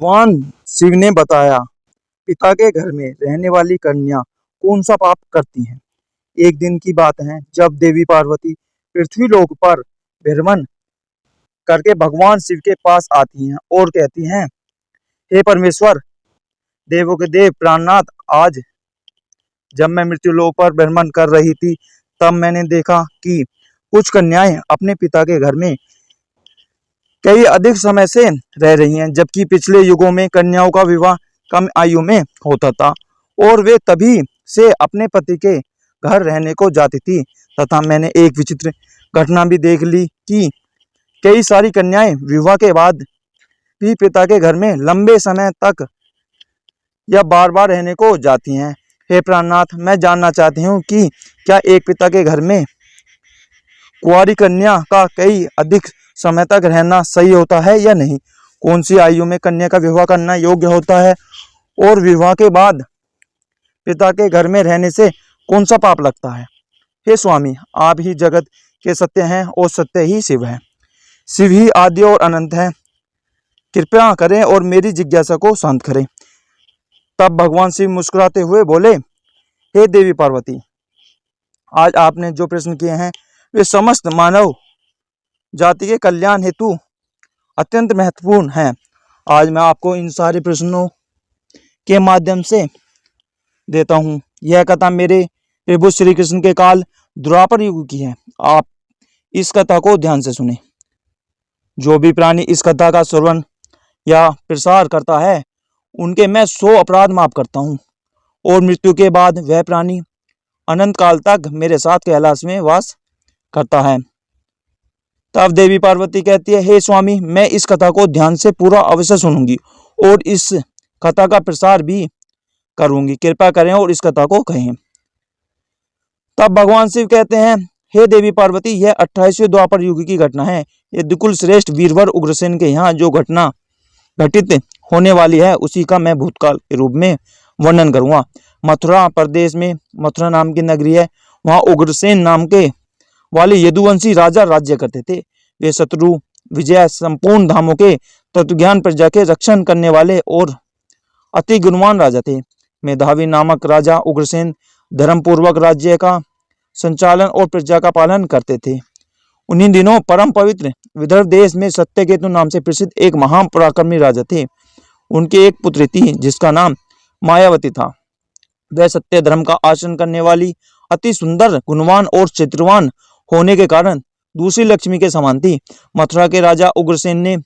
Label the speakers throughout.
Speaker 1: भगवान शिव ने बताया, पिता के घर में रहने वाली कन्या कौन सा पाप करती हैं। एक दिन की बात है जब देवी पार्वती पृथ्वी लोक पर भ्रमण करके भगवान शिव के पास आती हैं और कहती हैं, हे परमेश्वर, देवों के देव प्राणनाथ, आज जब मैं मृत्युलोक पर भ्रमण कर रही थी तब मैंने देखा कि कुछ कन्याएं अपने पिता के घर में कई अधिक समय से रह रही हैं, जबकि पिछले युगों में कन्याओं का विवाह कम आयु में होता था और वे तभी से अपने पति के घर रहने को जाती थी। तथा मैंने एक विचित्र घटना भी देख ली कि कई सारी कन्याएं विवाह के बाद भी पिता के घर में लंबे समय तक या बार बार रहने को जाती हैं। हे प्राणनाथ, मैं जानना चाहती हूँ कि क्या एक पिता के घर में कुंवारी कन्या का कई अधिक समय तक रहना सही होता है या नहीं। कौन सी आयु में कन्या का विवाह करना योग्य होता है और विवाह के बाद पिता के घर में रहने से कौन सा पाप लगता है। हे स्वामी, आप ही जगत के सत्य हैं और सत्य ही शिव है। शिव ही आदि और अनंत है। कृपया करें और मेरी जिज्ञासा को शांत करें। तब भगवान शिव मुस्कुराते हुए बोले, हे देवी पार्वती, आज आपने जो प्रश्न किए हैं वे समस्त मानव जाति के कल्याण हेतु अत्यंत महत्वपूर्ण हैं। आज मैं आपको इन सारे प्रश्नों के माध्यम से देता हूँ। यह कथा मेरे प्रभु श्री कृष्ण के काल द्वापर युग की है। आप इस कथा को ध्यान से सुने। जो भी प्राणी इस कथा का श्रवण या प्रसार करता है उनके मैं 100 अपराध माफ करता हूँ और मृत्यु के बाद वह प्राणी अनंत काल तक मेरे साथ कैलाश में वास करता है। तब देवी पार्वती कहती है, हे स्वामी, मैं इस कथा को ध्यान से पूरा अवश्य सुनूंगी और इस कथा का प्रसार भी करूंगी। कृपया करें और इस कथा को कहें। तब भगवान शिव कहते हैं, हे देवी पार्वती, यह 28वें द्वापर युग की घटना है। यह दुकुल श्रेष्ठ वीरवर उग्रसेन के यहाँ जो घटना घटित होने वाली है उसी का मैं भूतकाल के रूप में वर्णन करूंगा। मथुरा प्रदेश में मथुरा नाम की नगरी है। वहां उग्रसेन नाम के वाले यदुवंशी राजा राज्य करते थे। वे शत्रु विजय संपूर्ण धामों के तत्वज्ञान प्रजा के रक्षण करने वाले और अति गुणवान राजा थे। मेधावी नामक राजा उग्रसेन धर्मपूर्वक राज्य का संचालन और प्रजा का पालन करते थे। उन्हीं दिनों परम पवित्र विदर्भ देश में सत्यकेतु नाम से प्रसिद्ध एक महान पराक्रमी राजा थे। उनकी एक पुत्री थी जिसका नाम मायावती था। वह सत्य धर्म का आचरण करने वाली अति सुंदर, गुणवान और चित्रवान होने के कारण दूसरी लक्ष्मी के समान थी। मथुरा के राजा उग्रसेन ने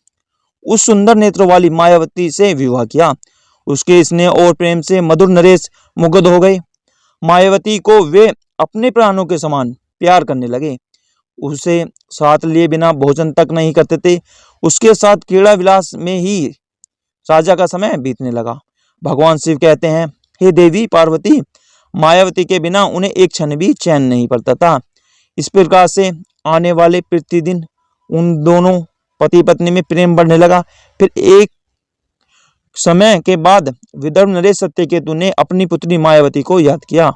Speaker 1: उस सुंदर नेत्रों वाली मायावती से विवाह किया। उसके स्नेह और प्रेम से मधुर नरेश मुग्ध हो गए। मायावती को वे अपने प्राणों के समान प्यार करने लगे। उसे साथ लिए बिना भोजन तक नहीं करते थे। उसके साथ क्रीड़ा विलास में ही राजा का समय बीतने लगा। भगवान शिव कहते हैं, हे देवी पार्वती, मायावती के बिना उन्हें एक क्षण भी चैन नहीं पड़ता था। इस प्रकार से आने वाले प्रतिदिन उन दोनों पति पत्नी में प्रेम बढ़ने लगा। फिर एक समय के बाद विदर्भ नरेश सत्यकेतु ने अपनी पुत्री मायावती को याद किया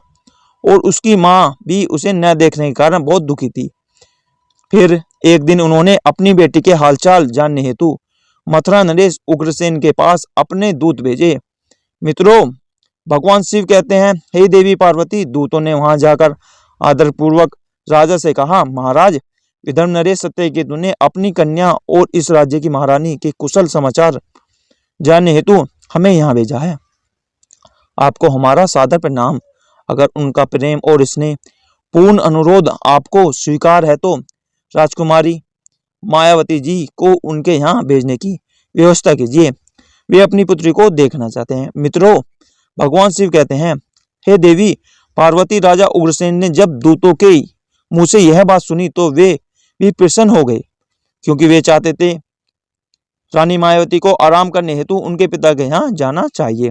Speaker 1: और उसकी माँ भी उसे न देखने के कारण बहुत दुखी थी। फिर एक दिन उन्होंने अपनी बेटी के हालचाल जानने हेतु मथुरा नरेश उग्रसेन के पास अपने दूत भेजे। मित्रों, भगवान शिव कहते हैं, हे देवी पार्वती, दूतों ने वहां जाकर आदरपूर्वक राजा से कहा, महाराज, विदर्भ नरेश सत्यकेतु ने अपनी कन्या और इस राज्य की महारानी के कुशल समाचार जानने हेतु हमें यहाँ भेजा है। आपको हमारा सादर प्रणाम। अगर उनका प्रेम और स्नेह पूर्ण अनुरोध आपको स्वीकार है तो राजकुमारी मायावती जी को उनके यहाँ भेजने की व्यवस्था कीजिए। वे अपनी पुत्री को देखना चाहते हैं। मित्रों, भगवान शिव कहते हैं, हे देवी पार्वती, राजा उग्रसेन ने जब दूतों के मुंह से यह बात सुनी तो वे भी प्रसन्न हो गए, क्योंकि वे चाहते थे रानी मायावती को आराम करने हेतु उनके पिता के यहाँ जाना चाहिए।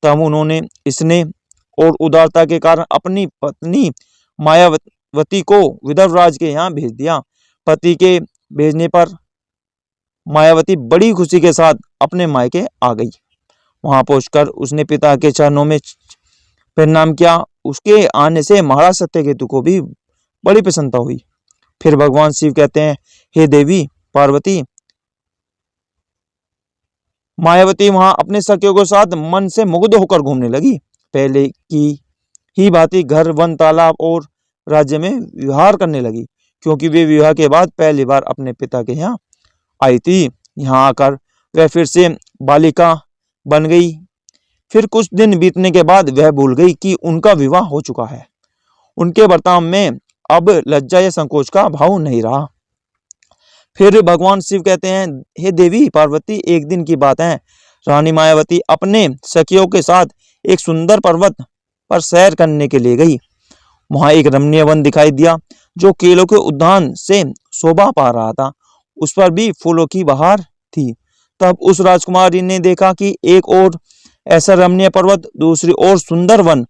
Speaker 1: तब उन्होंने स्नेह और उदारता के कारण अपनी पत्नी मायावती को विदर्भ राज के यहाँ भेज दिया। पति के भेजने पर मायावती बड़ी खुशी के साथ अपने मायके आ गई। वहां पहुंचकर उसने पिता के चरणों में प्रणाम किया। उसके आने से महाराज सत्यकेतु को भी बड़ी प्रसन्नता हुई। फिर भगवान शिव कहते हैं, हे देवी पार्वती,
Speaker 2: मायावती वहां अपने सखियों के साथ मन से मुग्ध होकर घूमने लगी। पहले की ही भांति घर, वन, तालाब और राज्य में विहार करने लगी, क्योंकि वे विवाह के बाद पहली बार अपने पिता के यहाँ आई थी। यहाँ आकर वह फिर से बालिका बन गई। फिर कुछ दिन बीतने के बाद वह भूल गई कि उनका विवाह हो चुका है। उनके बर्ताव में अब लज्जा या संकोच का भाव नहीं रहा। फिर भगवान शिव कहते हैं, हे देवी पार्वती, एक दिन की बात है, रानी मायावती अपने सखियों के साथ एक सुंदर पर्वत पर सैर करने के लिए गई। वहां एक रमणीय वन दिखाई दिया जो केलों के उद्यान से शोभा पा रहा था। उस पर भी फूलों की बहार थी। तब उस राजकुमारी ने देखा कि एक और ऐसा रमणीय पर्वत, दूसरी ओर सुंदर वन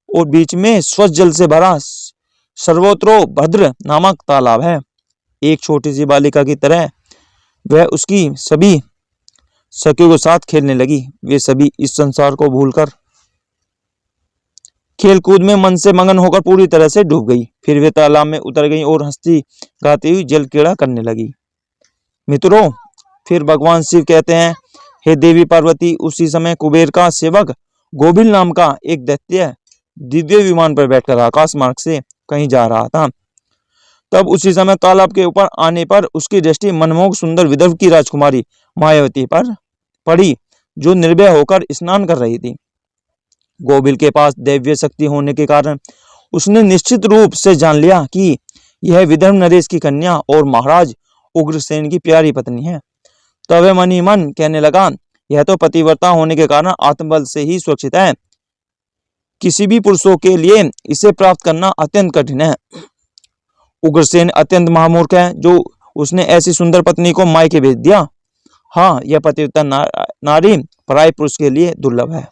Speaker 2: और बीच में स्वच्छ जल से भरा सर्वोत्रोभद्र नामक तालाब है। एक छोटी सी बालिका की तरह वह उसकी सभी सखियों के साथ खेलने लगी। वे सभी इस संसार को भूलकर खेल कूद में मन से मगन होकर पूरी तरह से डूब गई। फिर वे तालाब में उतर गई और हंसती गाती हुई जल क्रीड़ा करने लगी। मित्रों, फिर भगवान शिव कहते हैं, हे देवी पार्वती, उसी समय कुबेर का सेवक गोबिल नाम का एक दैत्य दिव्य विमान पर बैठकर आकाश मार्ग से कहीं जा रहा था। तब उसी समय तालाब के ऊपर आने पर उसकी दृष्टि मनमोहक सुंदर विदर्भ की राजकुमारी मायावती पर पड़ी, जो निर्भय होकर स्नान कर रही थी। गोबिल के पास दैवीय शक्ति होने के कारण उसने निश्चित रूप से जान लिया कि यह विदर्भ नरेश की कन्या और महाराज उग्रसेन की प्यारी पत्नी है। तब वह मन ही मन कहने लगा, यह तो पतिव्रता होने के कारण आत्मबल से ही सुरक्षित है। किसी भी पुरुषों के लिए इसे प्राप्त करना अत्यंत कठिन है। उग्रसेन अत्यंत महामूर्ख है जो उसने ऐसी सुंदर पत्नी को मायके भेज दिया। हाँ, यह पतिव्रता नारी पराय पुरुष के लिए दुर्लभ है।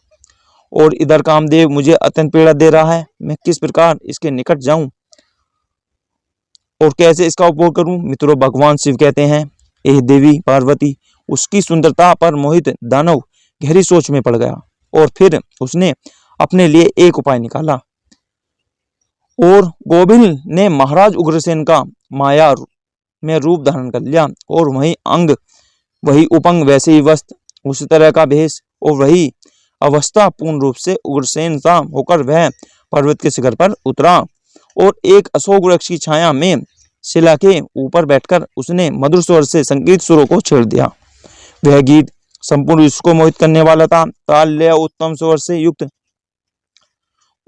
Speaker 2: और इधर कामदेव मुझे अत्यंत पीड़ा दे रहा है। मैं किस प्रकार इसके निकट जाऊं और कैसे इसका उपभोग करूं? मित्रों, भगवान शिव कहते हैं, हे देवी पार्वती, उसकी सुंदरता पर मोहित दानव गहरी सोच में पड़ गया और फिर उसने अपने लिए एक उपाय निकाला और गोबिल ने महाराज उग्रसेन का माया में रूप धारण कर लिया और वही उपंग, वैसे ही वस्त्र, उसी तरह का भेष और वही अवस्था पूर्ण रूप से उग्रसेन सा होकर वह पर्वत के शिखर पर उतरा और एक अशोक वृक्ष की छाया में शिला के ऊपर बैठकर उसने मधुर स्वर से संगीत सुरों को छेड़ दिया। वह गीत संपूर्ण विश्व को मोहित करने वाला था। ताल लय उत्तम स्वर से युक्त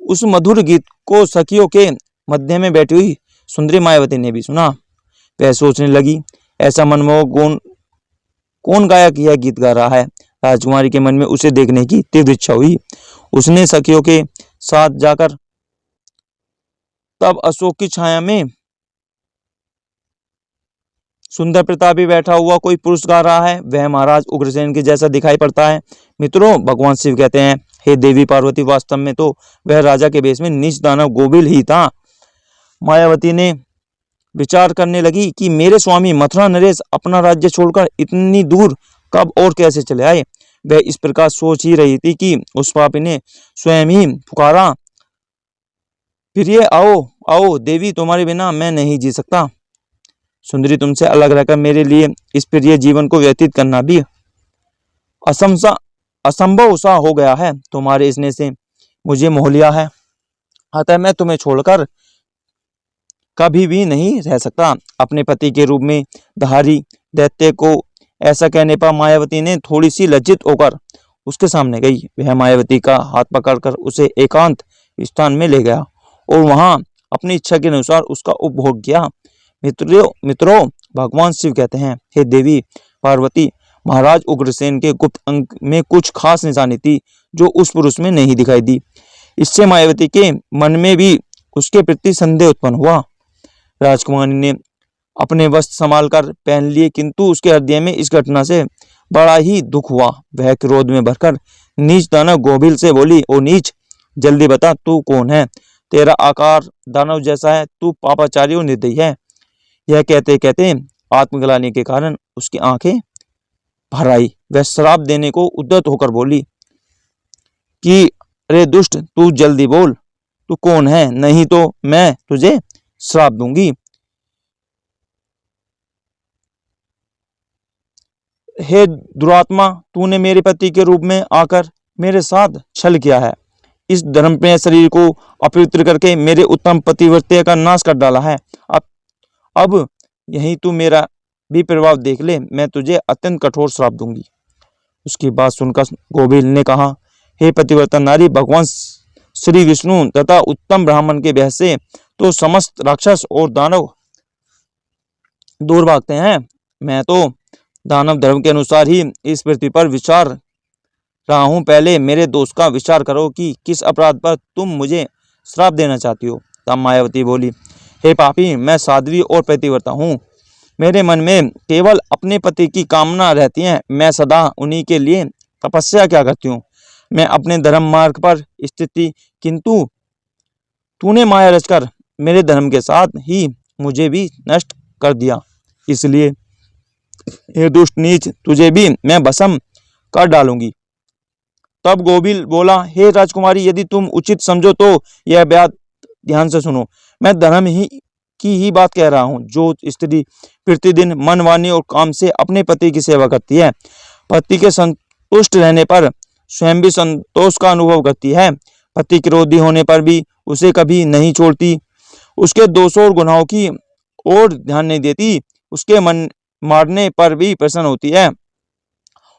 Speaker 2: उस मधुर गीत को सखियों के मध्य में बैठी हुई सुंदरी मायावती ने भी सुना। वह सोचने लगी, ऐसा मनमोहक कौन गायक यह गीत गा रहा है? राजकुमारी के मन में उसे देखने की तीव्र इच्छा हुई। उसने सखियों के साथ जाकर तब अशोक की छाया में सुंदर प्रतापी बैठा हुआ कोई पुरुष गा रहा है। वह महाराज उग्रसेन के जैसा दिखाई पड़ता है। मित्रों, भगवान शिव कहते हैं, हे देवी पार्वती, वास्तव में तो वह राजा के वेश में नीच दानव गोबिल ही था। मायावती ने विचार करने लगी कि मेरे स्वामी मथुरा नरेश अपना राज्य छोड़कर इतनी दूर कब और कैसे चले आए। वह इस प्रकार सोच ही रही थी कि उस पापी ने स्वयं ही पुकारा, प्रिय आओ आओ देवी, तुम्हारे बिना मैं नहीं जी सकता। सुंदरी, तुमसे अलग रहकर मेरे लिए इस प्रिय जीवन को व्यतीत करना भी असंभव सा हो गया है। तुम्हारे स्नेह से मुझे मोह लिया है, अतः मैं तुम्हें छोड़कर कभी भी नहीं रह सकता। अपने पति के रूप में धारी दैत्य को ऐसा कहने पर मायावती ने थोड़ी सी लज्जित होकर उसके सामने गई। वह मायावती का हाथ पकड़कर उसे एकांत स्थान में ले गया और वहां अपनी इच्छा के अनुसार उसका उपभोग किया। मित्रों, भगवान शिव कहते हैं, हे देवी पार्वती, महाराज उग्रसेन के गुप्त अंग में कुछ खास निशानी थी जो उस पुरुष में नहीं दिखाई दी। इससे मायावती के मन में भी उसके प्रति संदेह उत्पन्न हुआ। राजकुमारी ने अपने वस्त्र संभाल कर पहन लिए, किंतु उसके हृदय में इस घटना से बड़ा ही दुख हुआ। वह क्रोध में भरकर नीच दानव गोबिल से बोली, ओ नीच, जल्दी बता तू कौन है? तेरा आकार दानव जैसा है, तू पापाचारी और निर्दयी है। यह कहते कहते आत्मग्लानि के कारण उसकी आंखें भर आई। वह श्राप देने को उद्यत होकर बोली कि अरे दुष्ट, तू जल्दी बोल, तू कौन है, नहीं तो मैं तुझे श्राप दूंगी। हे दुरात्मा, तूने मेरे पति के रूप में आकर मेरे साथ छल किया है। इस धर्मप्रिय शरीर को अपवित्र करके मेरे उत्तम पतिव्रत्य का नाश कर डाला है। अब यही तू मेरा भी प्रभाव देख ले, मैं तुझे अत्यंत कठोर श्राप दूंगी। उसकी बात सुनकर गोबिल ने कहा, हे पतिव्रता नारी, भगवान श्री विष्णु तथा उत्तम ब्राह्मण के भय से तो समस्त राक्षस और दानव दूर भागते हैं। मैं तो दानव धर्म के अनुसार ही इस पृथ्वी पर विचार रहा हूं। पहले मेरे दोस्त का विचार करो कि किस अपराध पर तुम मुझे श्राप देना चाहती हो। तब मायावती बोली, हे पापी, मैं साध्वी और पतिव्रता हूँ। मेरे मन में केवल अपने पति की कामना रहती है। मैं सदा उन्हीं के लिए तपस्या क्या करती हूँ। मैं अपने धर्म मार्ग पर स्थित थी, किंतु तूने माया रचकर मेरे धर्म के साथ ही मुझे भी नष्ट कर दिया। इसलिए हे दुष्ट नीच, तुझे भी मैं भस्म कर डालूंगी। तब गोबिल बोला, हे राजकुमारी, यदि तुम उचित समझो तो यह बात ध्यान से सुनो। मैं धर्म की ही बात कह रहा हूँ। जो स्त्री प्रतिदिन मन, वाणी और काम से अपने पति की सेवा करती है, पति के संतुष्ट रहने पर स्वयं भी संतोष का अनुभव करती है, पति क्रोधी होने पर भी उसे कभी नहीं छोड़ती, उसके दोषों और गुनाहों की ओर ध्यान नहीं देती, उसके मन मारने पर भी प्रसन्न होती है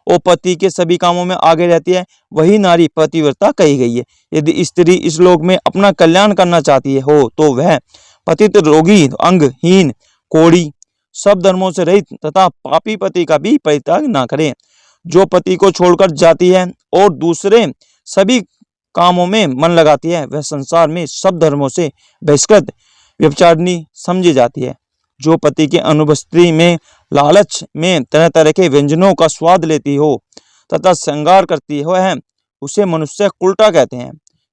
Speaker 2: और पति के सभी कामों में आगे रहती है, वही नारी पतिव्रता कही गई है। यदि स्त्री इस लोक में अपना कल्याण करना चाहती है हो तो वह पतित, रोगी, अंगहीन, कोढ़ी, सब धर्मों से रहित तथा पापी पति का भी परित्याग ना करे। जो पति को छोड़कर जाती है और दूसरे सभी कामों में मन लगाती है, वह संसार में सब धर्मों से बहिष्कृत व्यभिचारिणी समझी जाती है। जो पति के अनुपस्थिति में लालच में तरह तरह के व्यंजनों का स्वाद लेती हो तथा श्रृंगार करती हो है, उसे मनुष्य उल्टा कहते हैं।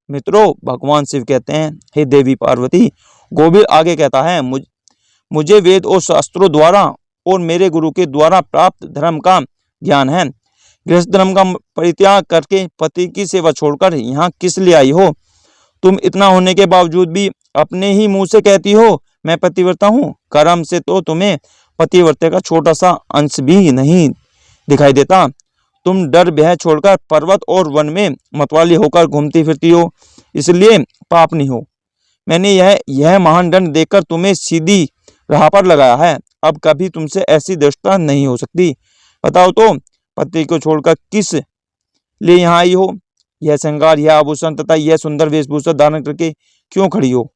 Speaker 2: मित्रों, भगवान शिव कहते हैं, हे देवी पार्वती। गोबिल आगे कहता है, मुझे वेद और शास्त्रों द्वारा और मेरे गुरु के द्वारा प्राप्त धर्म का ज्ञान है। गृहस्थ धर्म का परित्याग करके पति की सेवा छोड़कर यहाँ किस लिए आई हो? तुम इतना होने के बावजूद भी अपने ही मुंह से कहती हो मैं पतिव्रता हूँ। कर्म से तो तुम्हें पतिव्रता का छोटा सा अंश भी नहीं दिखाई देता। तुम डर भय छोड़कर पर्वत और वन में मतवाली होकर घूमती फिरती हो, इसलिए पापनी हो। मैंने यह महान दंड देकर तुम्हें सीधी राह पर लगाया है। अब कभी तुमसे ऐसी दृष्टता नहीं हो सकती। बताओ तो, पति को छोड़कर किस लिए यहाँ आई हो? यह श्रृंगार, यह आभूषण तथा यह सुंदर वेशभूषा धारण करके क्यों खड़ी हो?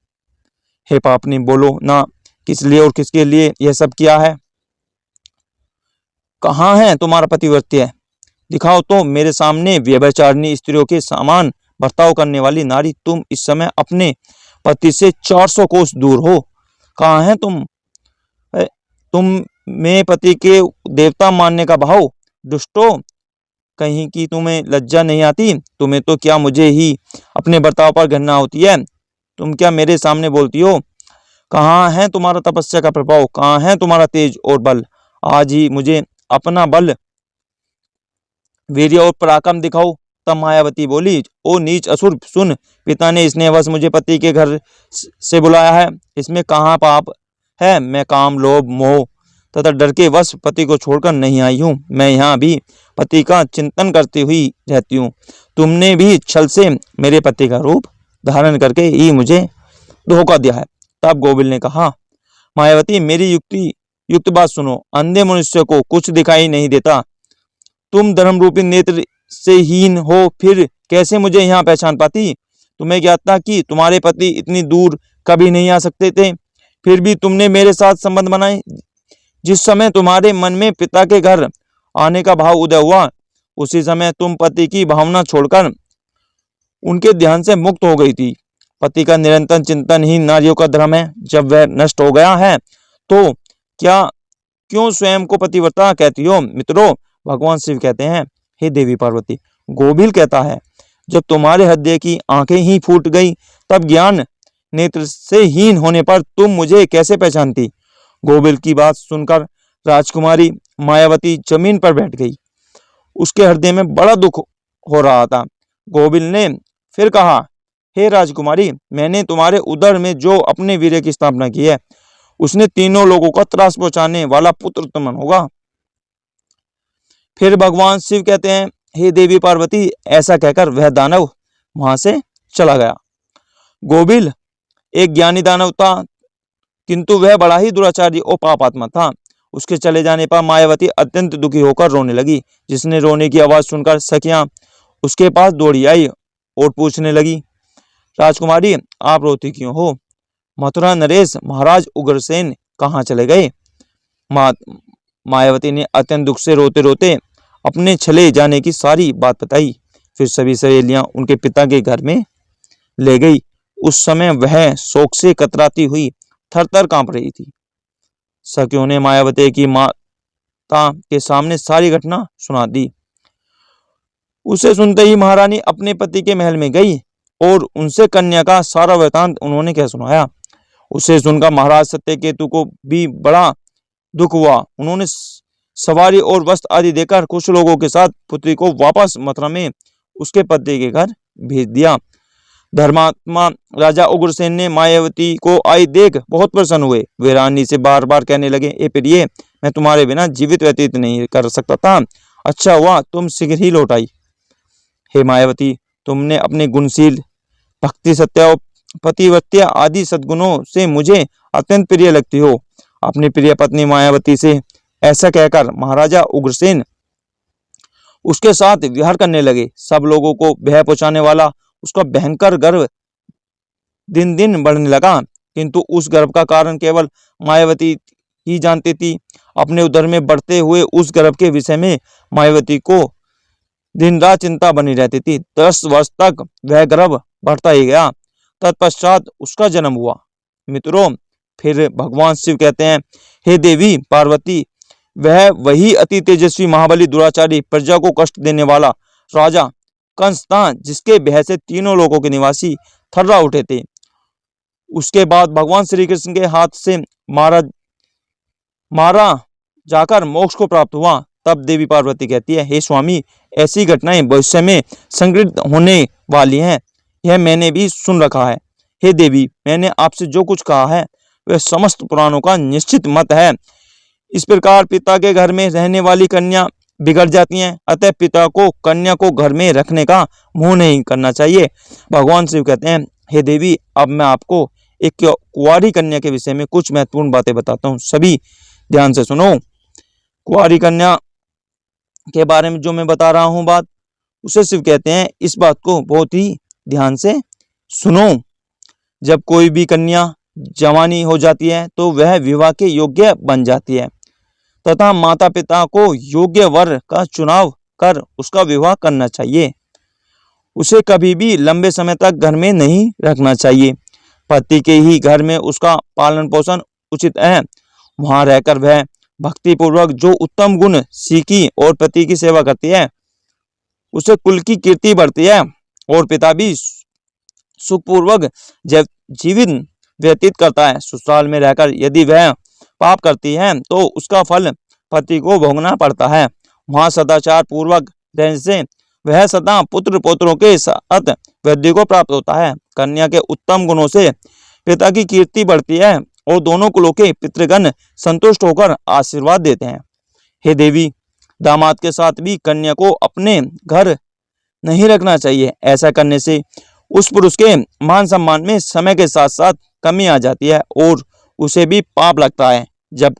Speaker 2: हे पापनी, बोलो ना, किस लिए और किसके लिए यह सब किया है? कहाँ है तुम्हारा पतिव्रत्य? दिखाओ तो मेरे सामने। व्यभिचारिणी स्त्रियों के समान बर्ताव करने वाली नारी, तुम इस समय अपने पति से 400 कोस दूर हो। कहाँ है तुम में पति के देवता मानने का भाव? दुष्टो, कहीं की तुम्हें लज्जा नहीं आती? तुम्हें तो क्या मुझे ही अपने बर्ताव पर घृणा होती है? तुम क्या मेरे सामने बोलती हो? कहाँ है तुम्हारा तपस्या का प्रभाव? कहाँ है तुम्हारा तेज और बल? आज ही मुझे अपना बल, वीर्य और पराक्रम दिखाओ। तब मायावती बोली, ओ नीच असुर, सुन, पिता ने स्नेहवश मुझे पति के घर से बुलाया है। इसमें कहाँ पाप है? मैं काम, लोभ, मोह तथा डर के वश पति को छोड़कर नहीं आई हूँ। मैं यहाँ भी पति का चिंतन करती हुई रहती हूँ। तुमने भी छल से मेरे पति का रूप धारण करके ही मुझे धोखा दिया है। तब गोबिल ने कहा, मायावती, मेरी युक्त बात सुनो। अंधे मनुष्य को कुछ दिखाई नहीं देता। तुम धर्म रूपी नेत्र से हीन हो, फिर कैसे मुझे यहाँ पहचान पाती? तुम्हें ज्ञात था कि तुम्हारे पति इतनी दूर कभी नहीं आ सकते थे, फिर भी तुमने मेरे साथ संबंध बनाए। जिस समय तुम्हारे मन में पिता के घर आने का भाव उदय हुआ, उसी समय तुम पति की भावना छोड़कर उनके ध्यान से मुक्त हो गई थी। पति का निरंतर चिंतन ही नारियों का धर्म है। जब वह नष्ट हो गया है तो क्यों स्वयं को पतिव्रता कहती हो? मित्रों, भगवान शिव कहते हैं, हे देवी पार्वती। गोबिल कहता है, जब तुम्हारे हृदय की आंखें ही फूट गई, तब ज्ञान नेत्र से हीन होने पर तुम मुझे कैसे पहचानती? गोबिल की बात सुनकर राजकुमारी मायावती जमीन पर बैठ गई। उसके हृदय में बड़ा दुख हो रहा था। गोबिल ने फिर कहा, हे राजकुमारी, मैंने तुम्हारे उदर में जो अपने वीर्य की स्थापना की है, उसने तीनों लोगों का त्रास पहुंचाने वाला पुत्र उत्पन्न होगा। फिर भगवान शिव कहते हैं, हे देवी पार्वती, ऐसा कहकर वह दानव वहां से चला गया। गोबिल एक ज्ञानी दानव था, किंतु वह बड़ा ही दुराचारी और पापात्मा था। उसके चले जाने पर मायावती अत्यंत दुखी होकर रोने लगी, जिसने रोने की आवाज सुनकर सखियां उसके पास दौड़ी आई और पूछने लगी, राजकुमारी, आप रोती क्यों हो? मथुरा नरेश महाराज उग्रसेन कहाँ चले गए? मायावती ने अत्यंत दुख से रोते रोते अपने चले जाने की सारी बात बताई। फिर सभी सहेलियां उनके पिता के घर में ले गई। उस समय वह शोक से कतराती हुई थर थर कांप रही थी। सखियों ने मायावती की माता के सामने सारी घटना सुना दी। उसे सुनते ही महारानी अपने पति के महल में गई और उनसे कन्या का सारा वृतांत उन्होंने कह सुनाया। उसे सुनकर महाराज सत्यकेतु को भी बड़ा दुख हुआ। उन्होंने सवारी और वस्त्र आदि देकर कुछ लोगों के साथ पुत्री को वापस मथुरा में उसके पति के घर भेज दिया। धर्मात्मा राजा उग्रसेन ने मायावती को आई देख बहुत प्रसन्न हुए। वे रानी से बार बार कहने लगे, ए प्रिय, मैं तुम्हारे बिना जीवित व्यतीत नहीं कर सकता था। अच्छा हुआ तुम शीघ्र ही लौट आई। हे मायावती, तुमने अपने गुणशील, भक्ति, सत्य और पतिव्रत्या आदि सद्गुणों से मुझे अत्यंत प्रिय लगती हो। अपनी प्रिय पत्नी मायावती से ऐसा कहकर महाराजा उग्रसेन उसके साथ विहार करने लगे। सब लोगों को भय पहुंचाने वाला उसका भयंकर गर्व दिन दिन बढ़ने लगा, किंतु उस गर्व का कारण केवल मायावती ही जानती थी। अपने उदर में बढ़ते हुए उस गर्व के विषय में मायावती को दिन रात चिंता बनी रहती थी। 10 वर्ष तक वह गर्व बढ़ता ही गया। तत्पश्चात उसका जन्म हुआ। मित्रों, फिर भगवान शिव कहते हैं, हे देवी पार्वती, वही अति तेजस्वी महाबली दुराचारी प्रजा को कष्ट देने वाला राजा कंस था, जिसके भय से तीनों लोकों के निवासी थर्रा उठे थे। उसके बाद भगवान श्री कृष्ण के हाथ से मारा जाकर मोक्ष को प्राप्त हुआ। तब देवी पार्वती कहती है, हे स्वामी, ऐसी घटनाएं भविष्य में संघटित होने वाली हैं, यह मैंने भी सुन रखा है। हे देवी, मैंने आपसे जो कुछ कहा है वह समस्त पुराणों का निश्चित मत है। इस प्रकार पिता के घर में रहने वाली कन्या बिगड़ जाती हैं, अतः पिता को कन्या को घर में रखने का मोह नहीं करना चाहिए। भगवान शिव कहते हैं, हे देवी, अब मैं आपको एक कुंवारी कन्या के विषय में कुछ महत्वपूर्ण बातें बताता हूँ, सभी ध्यान से सुनो। कुंवारी कन्या के बारे में जो मैं बता रहा हूँ बात, उसे शिव कहते हैं, इस बात को बहुत ही ध्यान से सुनो। जब कोई भी कन्या जवानी हो जाती है तो वह विवाह के योग्य बन जाती है तथा माता पिता को योग्य वर का चुनाव कर उसका विवाह करना चाहिए। उसे कभी भी लंबे समय तक घर में नहीं रखना चाहिए। पति के ही घर में उसका पालन पोषण उचित है। वहां रहकर वह भक्ति पूर्वक जो उत्तम गुण सीखी और पति की सेवा करती है, उसे कुल की कीर्ति बढ़ती है और पिता भी सुखपूर्वक जीवन व्यतीत करता है। ससुराल में रहकर यदि वह पाप करती है तो उसका फल पति को भोगना पड़ता है। वहां सदाचार पूर्वक रहने से वह सदा पुत्र पौत्रों के साथ वृद्धि को प्राप्त होता है। कन्या के उत्तम गुणों से पिता की कीर्ति बढ़ती है और दोनों कुलों के पितृगण संतुष्ट होकर आशीर्वाद देते हैं। हे देवी, दामाद के साथ भी कन्या को अपने घर नहीं रखना चाहिए। ऐसा करने से उस पुरुष के मान सम्मान में समय के साथ साथ कमी आ जाती है और उसे भी पाप लगता है। जब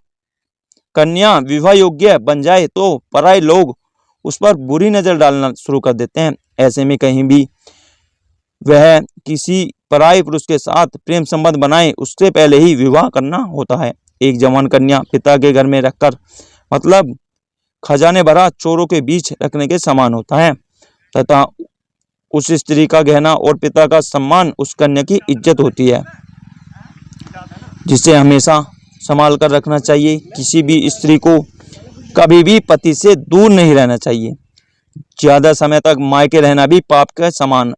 Speaker 2: कन्या विवाह योग्य बन जाए तो पराये लोग उस पर बुरी नजर डालना शुरू कर देते हैं। ऐसे में कहीं भी वह किसी पराये पुरुष के साथ प्रेम संबंध बनाए उससे पहले ही विवाह करना होता है। एक जवान कन्या पिता के घर में रखकर मतलब खजाने भरा चोरों के बीच रखने के समान होता है तथा उस स्त्री का गहना और पिता का सम्मान उस कन्या की इज्जत होती है, जिसे हमेशा संभाल कर रखना चाहिए। किसी भी स्त्री को कभी भी पति से दूर नहीं रहना चाहिए। ज्यादा समय तक मायके रहना भी पाप के समान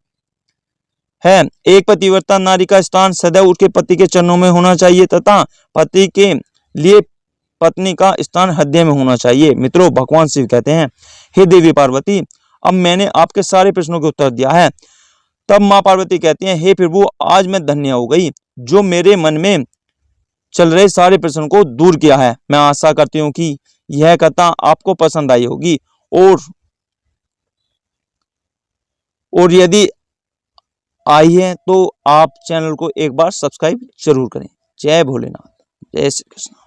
Speaker 2: है। एक पतिव्रता नारी का स्थान सदैव उसके पति के चरणों में होना चाहिए तथा पति के लिए पत्नी का स्थान हृदय में होना चाहिए। मित्रों, भगवान शिव कहते हैं, हे देवी पार्वती, अब मैंने आपके सारे प्रश्नों के उत्तर दिया है। तब माँ पार्वती कहती हैं, हे प्रभु, आज मैं धन्य हो गई जो मेरे मन में चल रहे सारे प्रश्नों को दूर किया है। मैं आशा करती हूँ कि यह कथा आपको पसंद आई होगी और यदि आई है तो आप चैनल को एक बार सब्सक्राइब जरूर करें। जय भोलेनाथ, जय श्री कृष्ण।